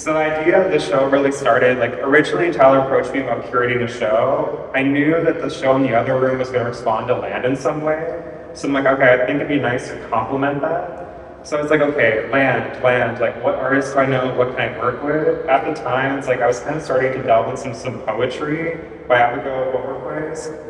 So the idea of the show really started, like originally Tyler approached me about curating a show. I knew that the show in the other room was going to respond to land in some way. So I'm like, okay, I think it'd be nice to complement that. So I was like, okay, land, like what artists do I know, what can I work with? At the time, it's like I was kind of starting to delve into some poetry by Abigail Overplace.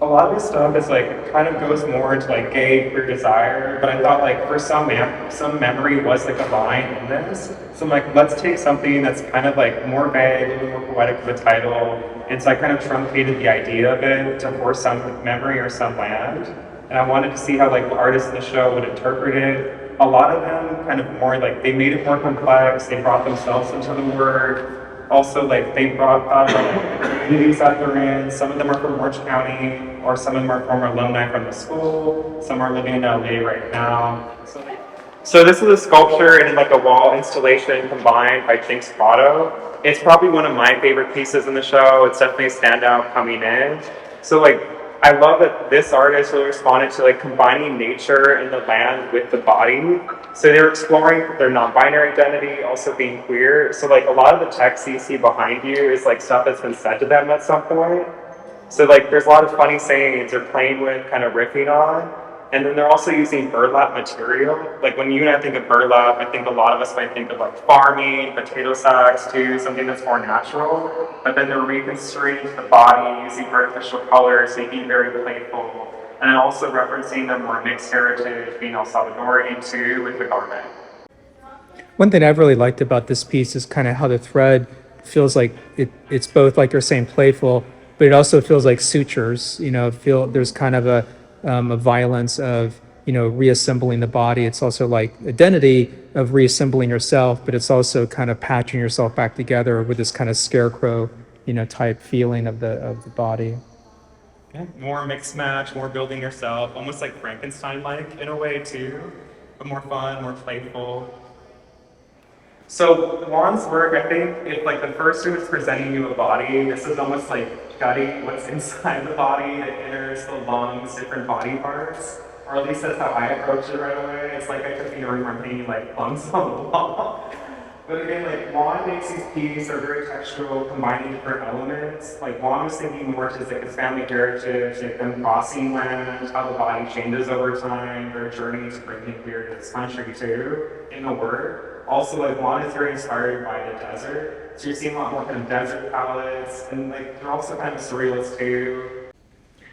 A lot of this stuff is like, kind of goes more into like gay, queer desire, but I thought like for some memory was like a line in this. So I'm like, let's take something that's kind of like more vague, a little more poetic of a title, and so I kind of truncated the idea of it to for some memory or some land. And I wanted to see how like the artists in the show would interpret it. A lot of them kind of more like, they made it more complex, they brought themselves into the word. Also, like they brought communities that they're in. Some of them are from Orange County, or some of them are former alumni from the school. Some are living in LA right now. So this is a sculpture and like a wall installation combined by Jynx Prado. It's probably one of my favorite pieces in the show. It's definitely a standout coming in. So like, I love that this artist really responded to like combining nature and the land with the body. So they're exploring their non-binary identity, also being queer. So like a lot of the text you see behind you is like stuff that's been said to them at some point. So like there's a lot of funny sayings they're playing with, kind of riffing on. And then they're also using burlap material. Like when you and I think of burlap, I think a lot of us might think of like farming, potato sacks too, something that's more natural. But then they're reconstructing the body using artificial colors, making it very playful. And then also referencing the more mixed heritage, being El Salvadorian too, with the garment. One thing I've really liked about this piece is kind of how the thread feels like it's both, like you're saying, playful, but it also feels like sutures. There's kind of a violence of reassembling the body. It's also like identity of reassembling yourself, but it's also kind of patching yourself back together with this kind of scarecrow type feeling of the body. Yeah, more mixed match, more building yourself, almost like Frankenstein-like in a way too, but more fun, more playful. So Juan's work, I think, if like the first one is presenting you a body, this is almost like gutting what's inside the body, the innards, the lungs, different body parts. Or at least that's how I approach it right away. It's like I took the art from painting like lungs on the wall. But again, like Juan makes these pieces are very textural, combining different elements. Like Juan was thinking more to like his family heritage, like them crossing land, how the body changes over time, their journey to bringing queer to this country too, in the work. Also, like Juan is very inspired by the desert. So you're seeing a lot more kind of desert palettes, and like they're also kind of surrealist too.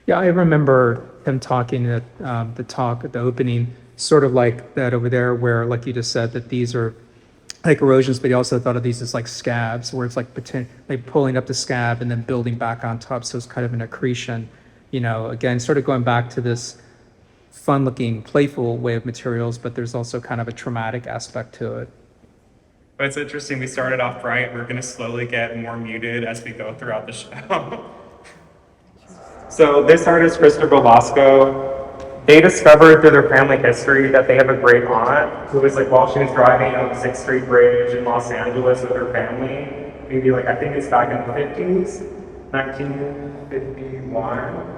Yeah, I remember him talking at the opening, sort of like that over there, where, like you just said, that these are like erosions, but he also thought of these as like scabs, where it's like pulling up the scab and then building back on top. So it's kind of an accretion, again, sort of going back to this fun-looking, playful way of materials, but there's also kind of a traumatic aspect to it. But it's interesting, we started off bright, we're gonna slowly get more muted as we go throughout the show. So this artist, Christopher Velasco, they discovered through their family history that they have a great aunt who was like, while she was driving on the 6th Street Bridge in Los Angeles with her family, maybe like, I think it's back in the 50s, 1951.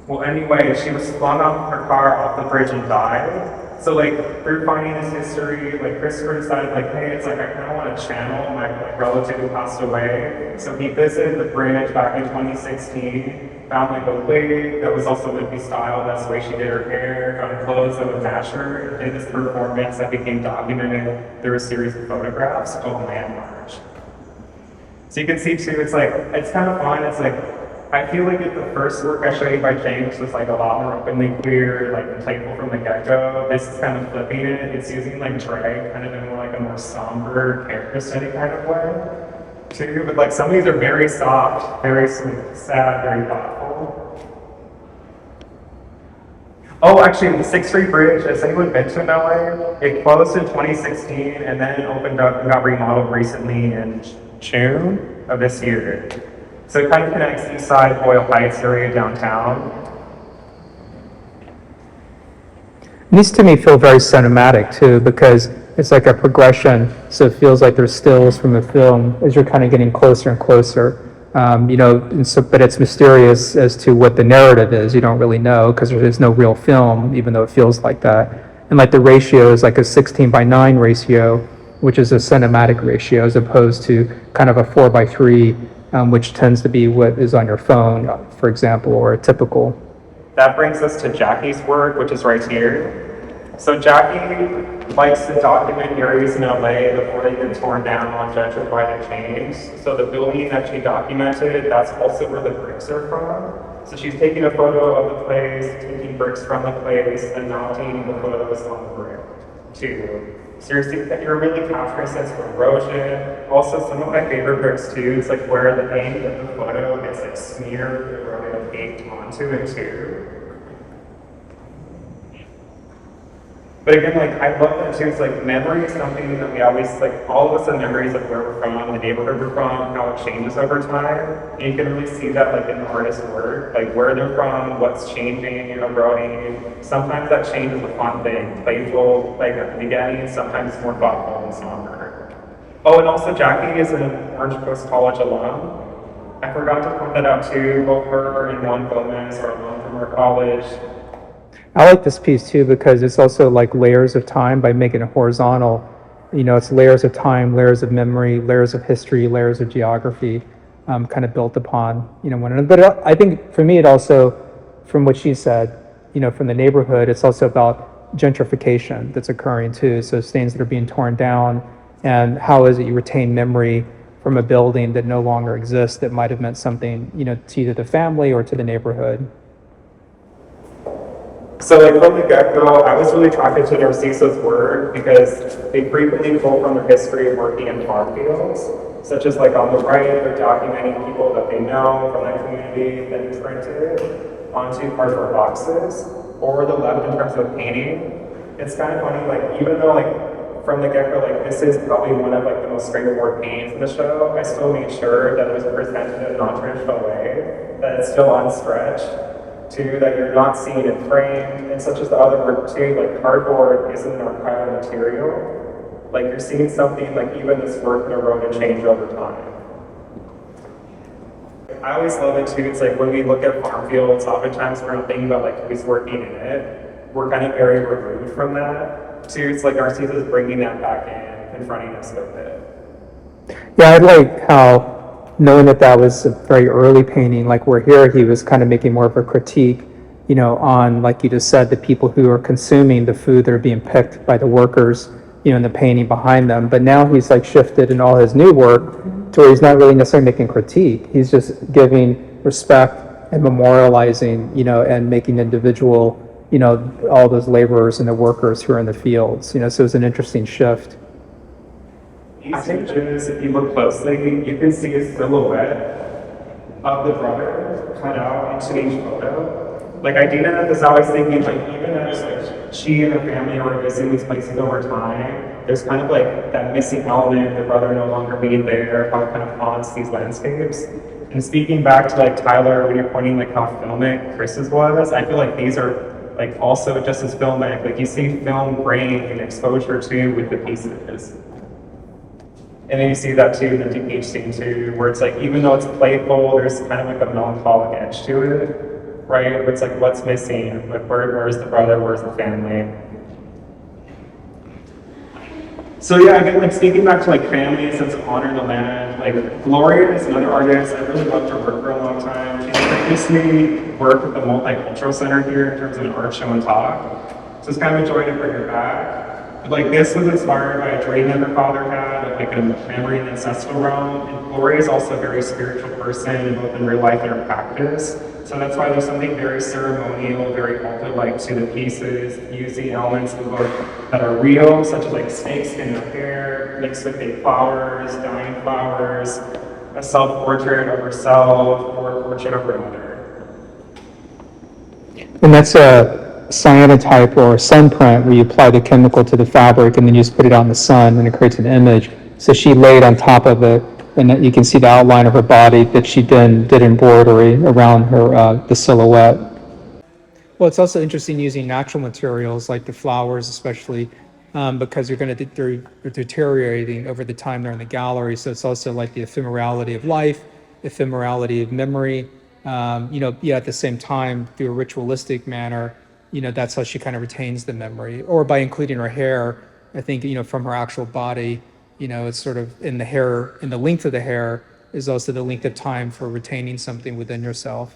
Well, anyway, she was flung off her car off the bridge and died. So like, through finding this history, like Christopher decided like, hey, it's like, I kind of want to channel my relative who passed away. So he visited the bridge back in 2016, found like a wig that was also Whitney style, that's the way she did her hair, found clothes that would match her, and did this performance that became documented through a series of photographs called Land March. So you can see too, it's like, it's kind of fun, it's like, I feel like if the first work I showed you by Jynx was like a lot more openly queer, like playful from the get-go, this is kind of flipping it. It's using like drag kind of in like a more somber, character study kind of way too. But like some of these are very soft, very sweet, sad, very thoughtful. Oh, actually, the 6th Street Bridge, has anyone been to LA? It closed in 2016 and then opened up and got remodeled recently in June of this year. So it kind of connects East Side, Boyle Heights area downtown. These to me feel very cinematic too, because it's like a progression. So it feels like there's stills from the film as you're kind of getting closer and closer. But it's mysterious as to what the narrative is. You don't really know because there's no real film, even though it feels like that. And like the ratio is like a 16:9 ratio. which is a cinematic ratio, as opposed to kind of a 4:3, which tends to be what is on your phone, for example, or a typical. That brings us to Jackie's work, which is right here. So Jackie likes to document areas in LA before they get torn down, gentrified, and changed. So the building that she documented, that's also where the bricks are from. So she's taking a photo of the place, taking bricks from the place, and mounting the photos on the brick too. So you're really capturing a sense of erosion. Also, some of my favorite bricks too is like where the end of the photo gets like smeared, eroded, baked onto it too. But again, like, I love that too. It's like memory is something that we always, like, all of us have memories of where we're from, the neighborhood we're from, how it changes over time. And you can really see that, like, in the artist's work, like where they're from, what's changing, eroding. Sometimes that change is a fun thing, playful, like at the beginning. Sometimes it's more thoughtful and somber. Oh, and also Jackie is an Orange Coast College alum. I forgot to point that out too. Both her and Juan Gomez are alum from her college. I like this piece too because it's also like layers of time by making it horizontal. You know, it's layers of time, layers of memory, layers of history, layers of geography, kind of built upon, you know, one another. But I think for me, it also, from what she said, you know, from the neighborhood, it's also about gentrification that's occurring too. So it's things that are being torn down, and how is it you retain memory from a building that no longer exists that might have meant something, you know, to either the family or to the neighborhood. So like from the get-go, I was really attracted to Narsiso's work because they frequently pull from their history of working in farm fields, such as like on the right, they're documenting people that they know from that community that is printed onto cardboard boxes, or the left in terms of painting. It's kind of funny, like even though like from the get-go, like this is probably one of like the most straightforward paintings in the show, I still made sure that it was presented in a non-traditional way, that it's still unstretched. Too, that you're not seeing it framed, and such as the other work too, like cardboard isn't an archival material. Like you're seeing something like even this work can erode and change over time. I always love it too, it's like when we look at farm fields, oftentimes we're not thinking about like who's working in it. We're kind of very removed from that. Too, it's like Narciso's bringing that back in, confronting us with it. Yeah, I like how knowing that that was a very early painting, like where here he was kind of making more of a critique, you know, on, like you just said, the people who are consuming the food that are being picked by the workers, you know, in the painting behind them. But now he's like shifted in all his new work to where he's not really necessarily making critique. He's just giving respect and memorializing, you know, and making individual, you know, all those laborers and the workers who are in the fields, you know, so it's an interesting shift. These images, if you look closely, you can see a silhouette of the brother cut out into each photo. Like Aydinaneth is always thinking, like even as like she and her family are visiting these places over time, there's kind of like that missing element, the brother no longer being there, how it kind of haunts these landscapes. And speaking back to like Tyler, when you're pointing like how filmic Chris's was, I feel like these are like also just as filmic. Like you see film bringing an exposure to with the pieces. And then you see that too in the decay scene too, where it's like, even though it's playful, there's kind of like a melancholic edge to it, right? Where it's like, what's missing? Like, where's the brother? Where's the family? So yeah, again, like speaking back to like family, sense of honor in the land, like Gloria is another artist. I really loved her work for a long time. She's previously worked with the Multicultural Center here in terms of an art show and talk. So it's kind of a joy to bring her back. Like this was inspired by a dream that her father had of like a memory in the ancestral realm. And Gloria is also a very spiritual person, both in real life and her practice. So that's why there's something very ceremonial, very altar-like to the pieces, using elements of both that are real, such as like snakeskin of hair, mixed with fake flowers, dying flowers, a self-portrait of herself, or a portrait of her mother. And that's a cyanotype or a sun print where you apply the chemical to the fabric and then you just put it on the sun and it creates an image. So she laid on top of it, and you can see the outline of her body that she then did embroidery around her the silhouette. Well, it's also interesting using natural materials like the flowers, especially because they're deteriorating over the time they're in the gallery. So it's also like the ephemerality of life, ephemerality of memory. At the same time, through a ritualistic manner, you know, that's how she kind of retains the memory. Or by including her hair, I think, you know, from her actual body, it's sort of in the hair, in the length of the hair is also the length of time for retaining something within yourself.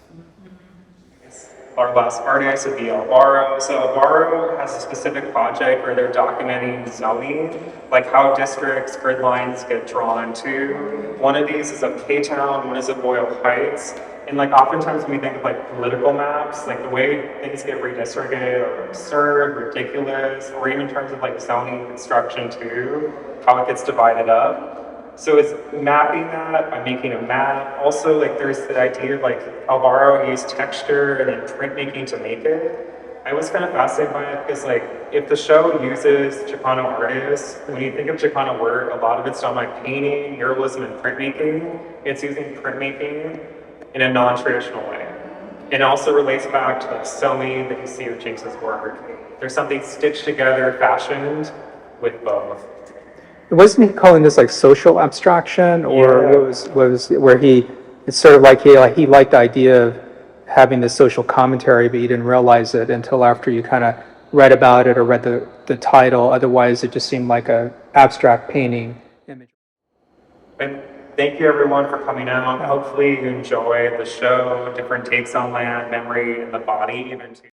Our last artist would be Álvaro. So Álvaro has a specific project where they're documenting zoning, like how districts, grid lines get drawn to. One of these is of K-Town, one is of Boyle Heights. And like oftentimes when we think of like political maps, like the way things get redistricted are absurd, ridiculous, or even in terms of like zoning construction too, how it gets divided up. So it's mapping that by making a map. Also, like there's the idea of like Álvaro used texture and then printmaking to make it. I was kind of fascinated by it because like if the show uses Chicano artists, when you think of Chicano work, a lot of it's done by painting, muralism, and printmaking. It's using printmaking in a non-traditional way. It also relates back to like sewing that you see with Jynx's work. There's something stitched together, fashioned with both. Wasn't he calling this like social abstraction, or Yeah. what was where it's sort of like he liked the idea of having this social commentary, but you didn't realize it until after you kind of read about it or read the title. Otherwise, it just seemed like a abstract painting image. And thank you everyone for coming out. Hopefully you enjoy the show, different takes on land, memory, and the body even too.